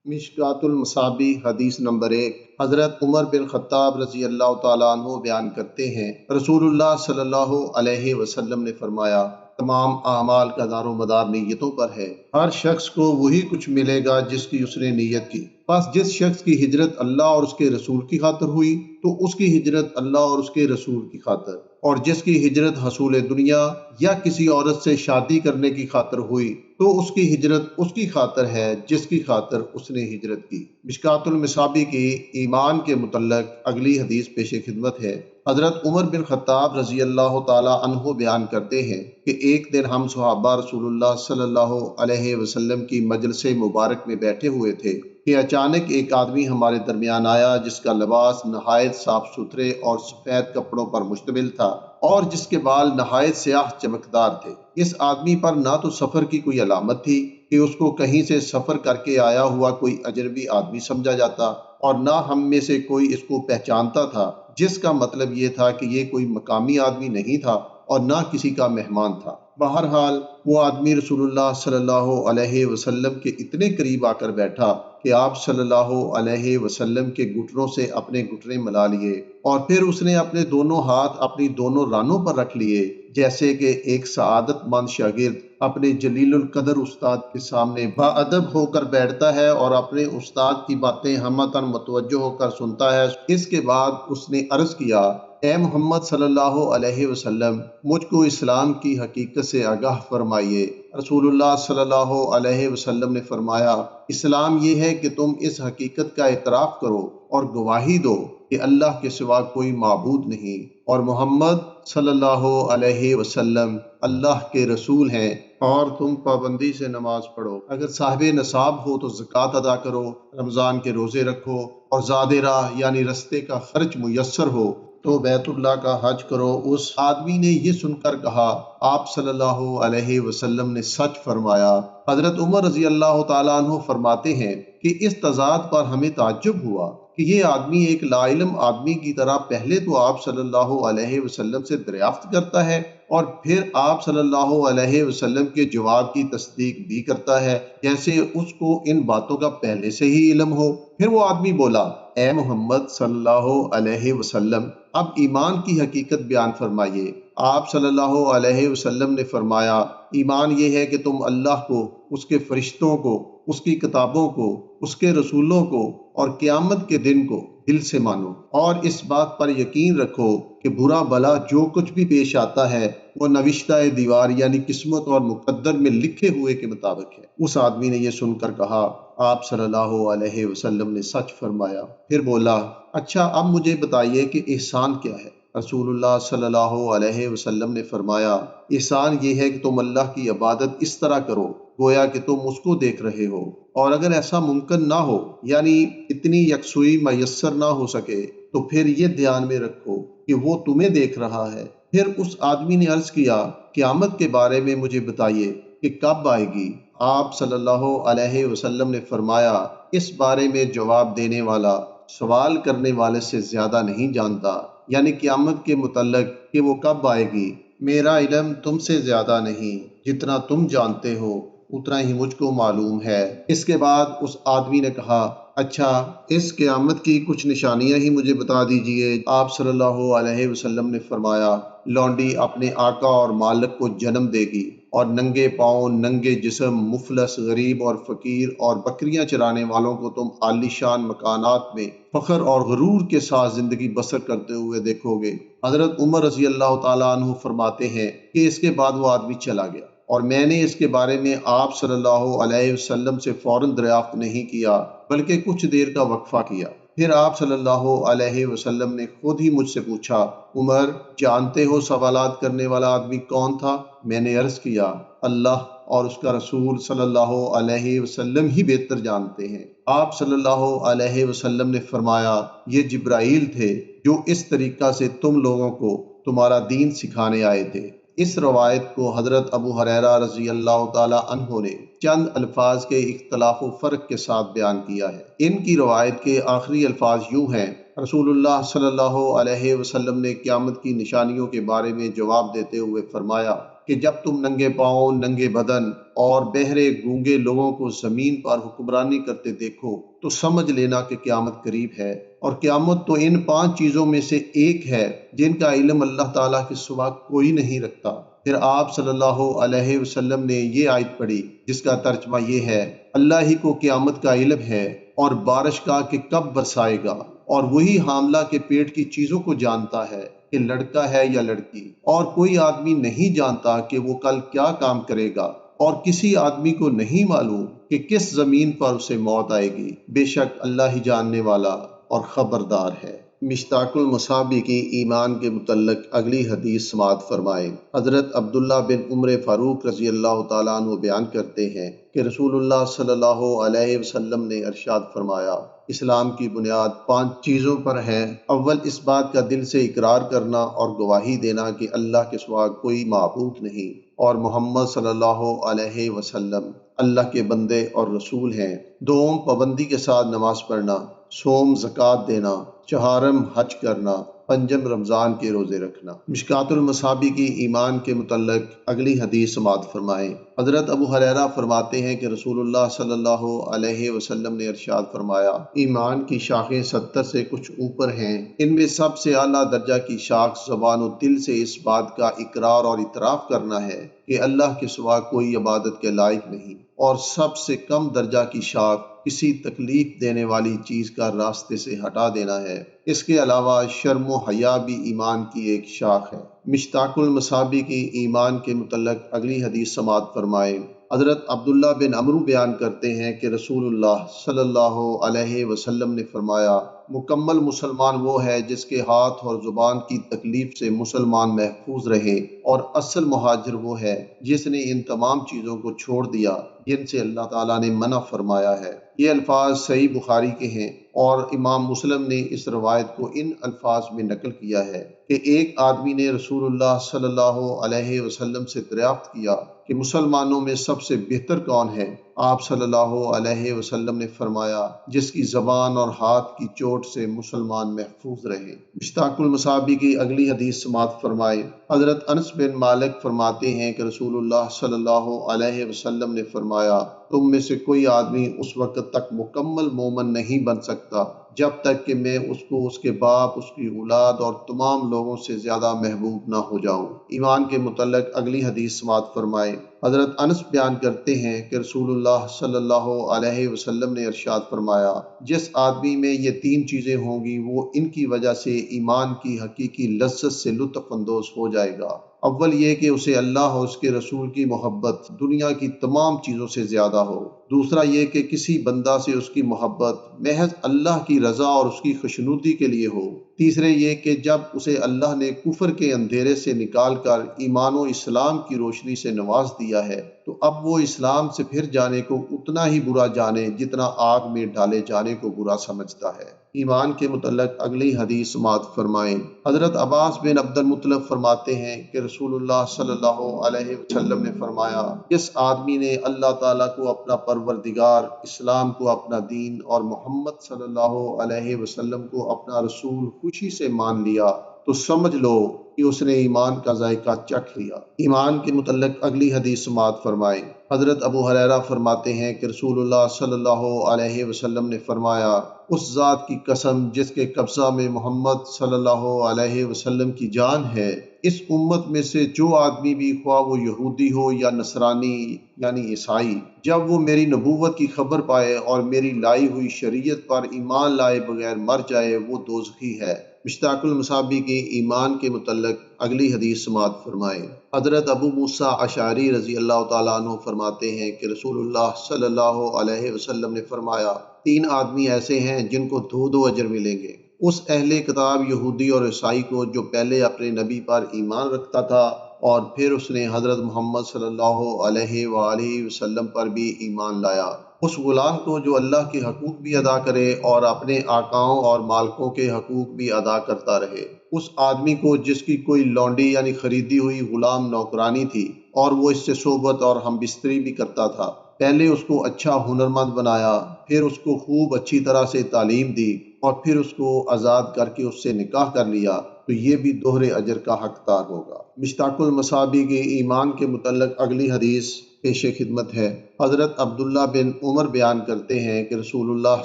مشکات المصابی حدیث نمبر 1۔ حضرت عمر بن خطاب رضی اللہ تعالیٰ عنہ بیان کرتے ہیں، رسول اللہ صلی اللہ علیہ وسلم نے فرمایا، تمام اعمال کا دار و مدار نیتوں پر ہے۔ ہر شخص کو وہی کچھ ملے گا جس کی اس نے نیت کی۔ بس جس شخص کی ہجرت اللہ اور اس کے رسول کی خاطر ہوئی تو اس کی ہجرت اللہ اور اس کے رسول کی خاطر، اور جس کی ہجرت حصول دنیا یا کسی عورت سے شادی کرنے کی خاطر ہوئی تو اس کی ہجرت اس کی خاطر ہے جس کی خاطر اس نے ہجرت کی۔ مشکات المصابی کی ایمان کے متعلق اگلی حدیث پیش خدمت ہے۔ حضرت عمر بن خطاب رضی اللہ تعالی عنہ بیان کرتے ہیں کہ ایک دن ہم صحابہ رسول اللہ صلی اللہ علیہ وسلم کی مجلس مبارک میں بیٹھے ہوئے تھے کہ اچانک ایک آدمی ہمارے درمیان آیا جس کا لباس نہایت صاف ستھرے اور سفید کپڑوں پر مشتمل تھا اور جس کے بال نہایت سیاہ چمکدار تھے۔ اس آدمی پر نہ تو سفر کی کوئی علامت تھی کہ اس کو کہیں سے سفر کر کے آیا ہوا کوئی اجنبی آدمی سمجھا جاتا، اور نہ ہم میں سے کوئی اس کو پہچانتا تھا، جس کا مطلب یہ تھا کہ یہ کوئی مقامی آدمی نہیں تھا اور نہ کسی کا مہمان تھا۔ بہرحال وہ آدمی رسول اللہ صلی اللہ علیہ وسلم کے اتنے قریب آ کر بیٹھا کہ آپ صلی اللہ علیہ وسلم کے گھٹنوں سے اپنے گھٹنے ملا لیے، اور پھر اس نے اپنے دونوں ہاتھ اپنی دونوں رانوں پر رکھ لیے، جیسے کہ ایک سعادت مند شاگرد اپنے جلیل القدر استاد کے سامنے باادب ہو کر بیٹھتا ہے اور اپنے استاد کی باتیں ہمتاً متوجہ ہو کر سنتا ہے۔ اس کے بعد اس نے عرض کیا، اے محمد صلی اللہ علیہ وسلم، مجھ کو اسلام کی حقیقت سے آگاہ فرمائیے۔ رسول اللہ صلی اللہ علیہ وسلم نے فرمایا، اسلام یہ ہے کہ تم اس حقیقت کا اعتراف کرو اور گواہی دو کہ اللہ کے سوا کوئی معبود نہیں، اور محمد صلی اللہ علیہ وسلم اللہ کے رسول ہیں، اور تم پابندی سے نماز پڑھو۔ اگر صاحب نصاب ہو تو زکوٰۃ ادا کرو، رمضان کے روزے رکھو، اور زاد راہ یعنی رستے کا خرچ میسر ہو تو بیت اللہ کا حج کرو۔ اس آدمی نے یہ سن کر کہا، آپ صلی اللہ علیہ وسلم نے سچ فرمایا۔ حضرت عمر رضی اللہ تعالیٰ عنہ فرماتے ہیں کہ اس تضاد پر ہمیں تعجب ہوا کہ یہ آدمی ایک لا علم آدمی کی طرح پہلے تو آپ صلی اللہ علیہ وسلم سے دریافت کرتا ہے اور پھر آپ صلی اللہ علیہ وسلم کے جواب کی تصدیق بھی کرتا ہے جیسے اس کو ان باتوں کا پہلے سے ہی علم ہو۔ پھر وہ آدمی بولا، اے محمد صلی اللہ علیہ وسلم، اب ایمان کی حقیقت بیان فرمائیے۔ آپ صلی اللہ علیہ وسلم نے فرمایا، ایمان یہ ہے کہ تم اللہ کو، اس کے فرشتوں کو، اس کی کتابوں کو، اس کے رسولوں کو اور قیامت کے دن کو دل سے مانو، اور اس بات پر یقین رکھو کہ برا بلا جو کچھ بھی پیش آتا ہے وہ نوشتہ دیوار یعنی قسمت اور مقدر میں لکھے ہوئے کے مطابق ہے۔ اس آدمی نے یہ سن کر کہا، آپ صلی اللہ علیہ وسلم نے سچ فرمایا۔ پھر بولا، اچھا اب مجھے بتائیے کہ احسان کیا ہے؟ رسول اللہ صلی اللہ علیہ وسلم نے فرمایا، احسان یہ ہے کہ تم اللہ کی عبادت اس طرح کرو گویا کہ تم اس کو دیکھ رہے ہو، اور اگر ایسا ممکن نہ ہو یعنی اتنی یکسوئی میسر نہ ہو سکے تو پھر یہ دھیان میں رکھو کہ وہ تمہیں دیکھ رہا ہے۔ پھر اس آدمی نے عرض کیا، قیامت کے بارے میں مجھے بتائیے کہ کب آئے گی؟ آپ صلی اللہ علیہ وسلم نے فرمایا، اس بارے میں جواب دینے والا سوال کرنے والے سے زیادہ نہیں جانتا، یعنی قیامت کے متعلق کہ وہ کب آئے گی۔ میرا علم تم سے زیادہ نہیں، جتنا تم جانتے ہو اتنا ہی مجھ کو معلوم ہے۔ اس کے بعد اس آدمی نے کہا، اچھا اس قیامت کی کچھ نشانیاں ہی مجھے بتا دیجئے۔ آپ صلی اللہ علیہ وسلم نے فرمایا، لونڈی اپنے آقا اور مالک کو جنم دے گی، اور ننگے پاؤں، ننگے جسم، مفلس، غریب اور فقیر اور بکریاں چرانے والوں کو تم عالی شان مکانات میں فخر اور غرور کے ساتھ زندگی بسر کرتے ہوئے دیکھو گے۔ حضرت عمر رضی اللہ تعالیٰ عنہ فرماتے ہیں کہ اس کے بعد وہ آدمی چلا گیا، اور میں نے اس کے بارے میں آپ صلی اللہ علیہ وسلم سے فوراً دریافت نہیں کیا بلکہ کچھ دیر کا وقفہ کیا۔ پھر آپ صلی اللہ علیہ وسلم نے خود ہی مجھ سے پوچھا، عمر جانتے ہو سوالات کرنے والا آدمی کون تھا؟ میں نے عرض کیا، اللہ اور اس کا رسول صلی اللہ علیہ وسلم ہی بہتر جانتے ہیں۔ آپ صلی اللہ علیہ وسلم نے فرمایا، یہ جبرائیل تھے جو اس طریقہ سے تم لوگوں کو تمہارا دین سکھانے آئے تھے۔ اس روایت کو حضرت ابو ہریرہ رضی اللہ تعالی عنہ نے چند الفاظ کے اختلاف و فرق کے ساتھ بیان کیا ہے۔ ان کی روایت کے آخری الفاظ یوں ہیں، رسول اللہ صلی اللہ علیہ وسلم نے قیامت کی نشانیوں کے بارے میں جواب دیتے ہوئے فرمایا، کہ جب تم ننگے پاؤں، ننگے بدن اور بہرے گونگے لوگوں کو زمین پر حکمرانی کرتے دیکھو تو سمجھ لینا کہ قیامت قریب ہے، اور قیامت تو ان 5 چیزوں میں سے ایک ہے جن کا علم اللہ تعالیٰ کے سوا کوئی نہیں رکھتا۔ پھر آپ صلی اللہ علیہ وسلم نے یہ آیت پڑھی جس کا ترجمہ یہ ہے، اللہ ہی کو قیامت کا علم ہے اور بارش کا کہ کب برسائے گا، اور وہی حاملہ کے پیٹ کی چیزوں کو جانتا ہے کہ لڑکا ہے یا لڑکی، اور کوئی آدمی نہیں جانتا کہ وہ کل کیا کام کرے گا، اور کسی آدمی کو نہیں معلوم کہ کس زمین پر اسے موت آئے گی، بے شک اللہ ہی جاننے والا اور خبردار ہے۔ مشتاق المصابی کی ایمان کے متعلق اگلی حدیث سماعت فرمائیں۔ حضرت عبداللہ بن عمر فاروق رضی اللہ تعالیٰ عنہ بیان کرتے ہیں کہ رسول اللہ صلی اللہ علیہ وسلم نے ارشاد فرمایا، اسلام کی بنیاد 5 چیزوں پر ہے۔ اول، اس بات کا دل سے اقرار کرنا اور گواہی دینا کہ اللہ کے سوا کوئی معبود نہیں اور محمد صلی اللہ علیہ وسلم اللہ کے بندے اور رسول ہیں۔ دوم، پابندی کے ساتھ نماز پڑھنا، صوم، زکوٰۃ دینا، چہارم حج کرنا، پنجم رمضان کے روزے رکھنا۔ مشکات المصابی کی ایمان کے متعلق اگلی حدیث سماعت فرمائیں۔ حضرت ابو ہریرہ فرماتے ہیں کہ رسول اللہ صلی اللہ علیہ وسلم نے ارشاد فرمایا، ایمان کی شاخیں 70 سے کچھ اوپر ہیں، ان میں سب سے اعلیٰ درجہ کی شاخ زبان و دل سے اس بات کا اقرار اور اعتراف کرنا ہے کہ اللہ کے سوا کوئی عبادت کے لائق نہیں، اور سب سے کم درجہ کی شاخ کسی تکلیف دینے والی چیز کا راستے سے ہٹا دینا ہے۔ اس کے علاوہ شرم و حیا بھی ایمان کی ایک شاخ ہے۔ مشتاق المصابی کی ایمان کے متعلق اگلی حدیث سماعت فرمائیں۔ حضرت عبداللہ بن عمرو بیان کرتے ہیں کہ رسول اللہ صلی اللہ علیہ وسلم نے فرمایا، مکمل مسلمان وہ ہے جس کے ہاتھ اور زبان کی تکلیف سے مسلمان محفوظ رہے، اور اصل مہاجر وہ ہے جس نے ان تمام چیزوں کو چھوڑ دیا جن سے اللہ تعالیٰ نے منع فرمایا ہے۔ یہ الفاظ صحیح بخاری کے ہیں، اور امام مسلم نے اس روایت کو ان الفاظ میں نقل کیا ہے کہ ایک آدمی نے رسول اللہ صلی اللہ علیہ وسلم سے دریافت کیا کہ مسلمانوں میں سب سے بہتر کون ہے؟ آپ صلی اللہ علیہ وسلم نے فرمایا، جس کی زبان اور ہاتھ کی چوٹ سے مسلمان محفوظ رہے۔ مشتاق المصابی کی اگلی حدیث سماعت فرمائے۔ حضرت انس بن مالک فرماتے ہیں کہ رسول اللہ صلی اللہ علیہ وسلم نے فرمایا، تم میں سے کوئی آدمی اس وقت تک مکمل مومن نہیں بن سکتا جب تک کہ میں اس کو اس کے باپ، اس کی اولاد اور تمام لوگوں سے زیادہ محبوب نہ ہو جاؤں۔ ایمان کے متعلق اگلی حدیث سماعت فرمائے۔ حضرت انس بیان کرتے ہیں کہ رسول اللہ صلی اللہ علیہ وسلم نے ارشاد فرمایا، جس آدمی میں یہ 3 چیزیں ہوں گی وہ ان کی وجہ سے ایمان کی حقیقی لذت سے لطف اندوز ہو جائے گا۔ اول یہ کہ اسے اللہ اور اس کے رسول کی محبت دنیا کی تمام چیزوں سے زیادہ ہو۔ دوسرا یہ کہ کسی بندہ سے اس کی محبت محض اللہ کی رضا اور اس کی خوشنودی کے لیے ہو۔ تیسرے یہ کہ جب اسے اللہ نے کفر کے اندھیرے سے نکال کر ایمان و اسلام کی روشنی سے نواز دیا ہے تو اب وہ اسلام سے پھر جانے کو اتنا ہی برا جانے جتنا آگ میں ڈالے جانے کو برا سمجھتا ہے۔ ایمان کے متعلق اگلی حدیث سماعت فرمائیں۔ حضرت عباس بن عبد المطلب فرماتے ہیں کہ رسول اللہ صلی اللہ علیہ وسلم نے فرمایا، جس آدمی نے اللہ تعالیٰ کو اپنا پروردگار، اسلام کو اپنا دین اور محمد صلی اللہ علیہ وسلم کو اپنا رسول خوشی سے مان لیا تو سمجھ لو کہ اس نے ایمان کا ذائقہ چکھ لیا۔ ایمان کے متعلق اگلی حدیث سماعت فرمائیں۔ حضرت ابو ہریرہ فرماتے ہیں کہ رسول اللہ صلی اللہ علیہ وسلم نے فرمایا، اس ذات کی قسم جس کے قبضہ میں محمد صلی اللہ علیہ وسلم کی جان ہے، اس امت میں سے جو آدمی بھی، خواہ وہ یہودی ہو یا نصرانی یعنی عیسائی، جب وہ میری نبوت کی خبر پائے اور میری لائی ہوئی شریعت پر ایمان لائے بغیر مر جائے وہ دوزخی ہے۔ مشتاق المصابی کی ایمان کے متعلق اگلی حدیث سماعت فرمائیں۔ حضرت ابو موسیٰ اشعری رضی اللہ تعالیٰ عنہ فرماتے ہیں کہ رسول اللہ صلی اللہ علیہ وسلم نے فرمایا، 3 آدمی ایسے ہیں جن کو 2 اجر ملیں گے۔ اس اہل کتاب یہودی اور عیسائی کو جو پہلے اپنے نبی پر ایمان رکھتا تھا اور پھر اس نے حضرت محمد صلی اللہ علیہ وآلہ وسلم پر بھی ایمان لایا۔ اس غلام کو جو اللہ کے حقوق بھی ادا کرے اور اپنے آقاؤں اور مالکوں کے حقوق بھی ادا کرتا رہے۔ اس آدمی کو جس کی کوئی لونڈی یعنی خریدی ہوئی غلام نوکرانی تھی اور وہ اس سے صحبت اور ہم بستری بھی کرتا تھا، پہلے اس کو اچھا ہنرمند بنایا، پھر اس کو خوب اچھی طرح سے تعلیم دی اور پھر اس کو آزاد کر کے اس سے نکاح کر لیا تو یہ بھی دوہرے اجر کا حقدار ہوگا۔ مشتاق المصابیح کی ایمان کے متعلق اگلی حدیث پیش خدمت ہے۔ حضرت عبداللہ بن عمر بیان کرتے ہیں کہ رسول اللہ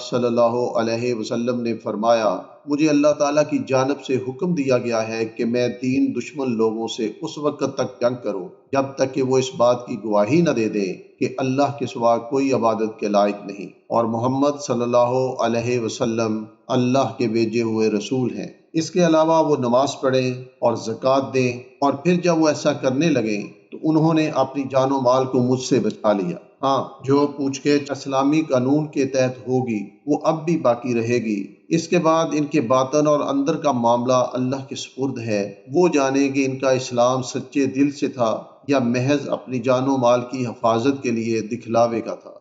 صلی اللہ علیہ وسلم نے فرمایا، مجھے اللہ تعالیٰ کی جانب سے حکم دیا گیا ہے کہ میں 3 دشمن لوگوں سے اس وقت تک جنگ کروں جب تک کہ وہ اس بات کی گواہی نہ دے دیں کہ اللہ کے سوا کوئی عبادت کے لائق نہیں اور محمد صلی اللہ علیہ وسلم اللہ کے بھیجے ہوئے رسول ہیں۔ اس کے علاوہ وہ نماز پڑھیں اور زکوٰۃ دیں، اور پھر جب وہ ایسا کرنے لگیں تو انہوں نے اپنی جان و مال کو مجھ سے بچا لیا۔ ہاں، جو پوچھ گچھ اسلامی قانون کے تحت ہوگی وہ اب بھی باقی رہے گی۔ اس کے بعد ان کے باطن اور اندر کا معاملہ اللہ کے سپرد ہے، وہ جانے کہ ان کا اسلام سچے دل سے تھا یا محض اپنی جان و مال کی حفاظت کے لیے دکھلاوے کا تھا۔